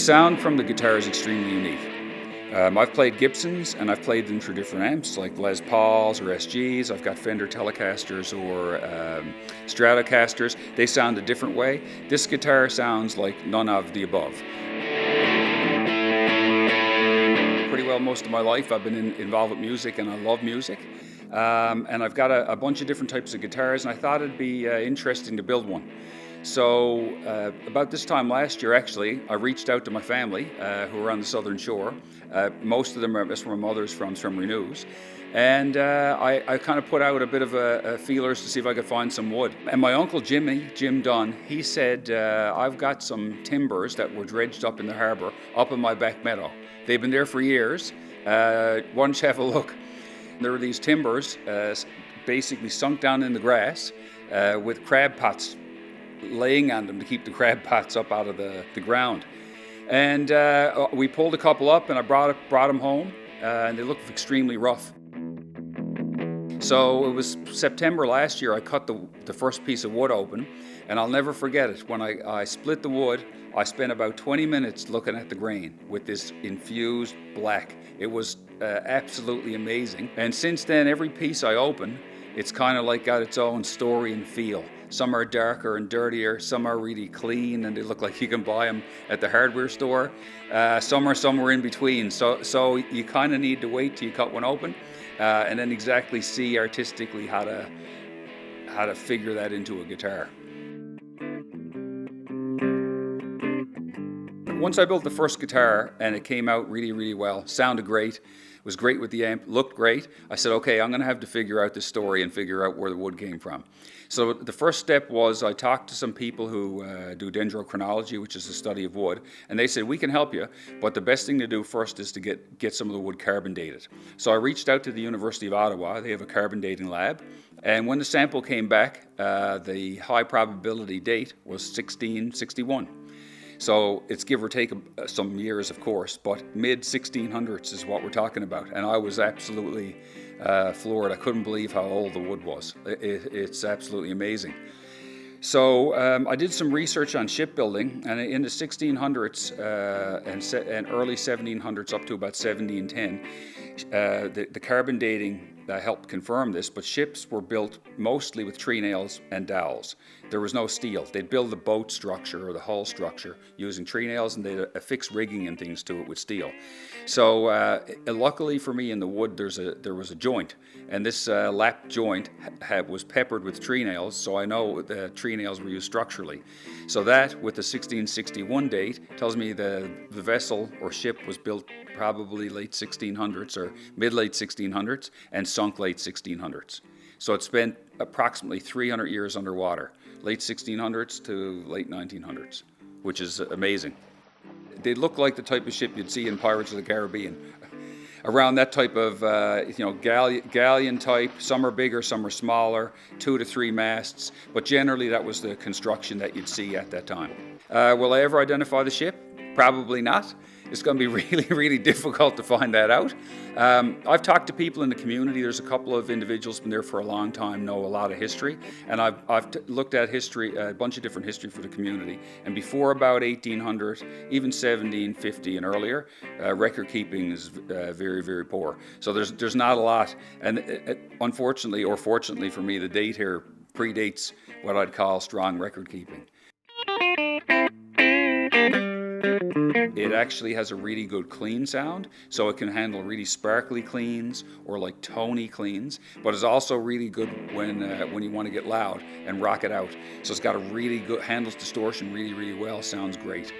sound from the guitar is extremely unique. I've played Gibsons, and I've played them through different amps like Les Pauls or SGs. I've got Fender Telecasters or Stratocasters. They sound a different way. This guitar sounds like none of the above. Pretty well most of my life I've been involved with music, and I love music. And I've got a bunch of different types of guitars, and I thought it'd be interesting to build one. So about this time last year, actually, I reached out to my family who are on the southern shore. Most of them are, that's where my mother's from Renews. And I kind of put out a bit of a feelers to see if I could find some wood. And my uncle Jim Dunn, he said, I've got some timbers that were dredged up in the harbour, up in my back meadow. They've been there for years. Why don't you have a look? There were these timbers basically sunk down in the grass with crab pots laying on them to keep the crab pots up out of the ground. And we pulled a couple up, and I brought them home, and they looked extremely rough. So it was September last year, I cut the first piece of wood open, and I'll never forget it. When I split the wood, I spent about 20 minutes looking at the grain with this infused black. It was absolutely amazing. And since then, every piece I open, it's kind of like got its own story and feel. Some are darker and dirtier, some are really clean and they look like you can buy them at the hardware store. Some are somewhere in between. So you kind of need to wait till you cut one open and then exactly see artistically how to figure that into a guitar. Once I built the first guitar and it came out really, really well, sounded great, was great with the amp, looked great, I said, okay, I'm going to have to figure out the story and figure out where the wood came from. So the first step was I talked to some people who do dendrochronology, which is the study of wood, and they said, we can help you, but the best thing to do first is to get some of the wood carbon dated. So I reached out to the University of Ottawa. They have a carbon dating lab, and when the sample came back, the high probability date was 1661. So it's give or take some years, of course, but mid-1600s is what we're talking about. And I was absolutely floored. I couldn't believe how old the wood was. It's absolutely amazing. So I did some research on shipbuilding, and in the 1600s and early 1700s up to about 1710, the carbon dating helped confirm this, but ships were built mostly with tree nails and dowels. There was no steel. They'd build the boat structure or the hull structure using tree nails, and they'd affix rigging and things to it with steel. So luckily for me in the wood, there was a joint, and this lap joint was peppered with tree nails, so I know the tree nails were used structurally. So that, with the 1661 date, tells me the vessel or ship was built probably late 1600s or mid-late 1600s and sunk late 1600s. So it spent approximately 300 years underwater, late 1600s to late 1900s, which is amazing. They look like the type of ship you'd see in Pirates of the Caribbean. Around that type of galleon type. Some are bigger, some are smaller, 2 to 3 masts, but generally that was the construction that you'd see at that time. Will I ever identify the ship? Probably not. It's going to be really, really difficult to find that out. I've talked to people in the community. There's a couple of individuals been there for a long time, know a lot of history, and I've looked at history, a bunch of different history for the community. And before about 1800, even 1750 and earlier, record keeping is very, very poor. So there's not a lot. And unfortunately, or fortunately for me, the date here predates what I'd call strong record keeping. It actually has a really good clean sound, so it can handle really sparkly cleans or like tony cleans, but it's also really good when you want to get loud and rock it out. So it's got a really good, handles distortion really, really well, sounds great.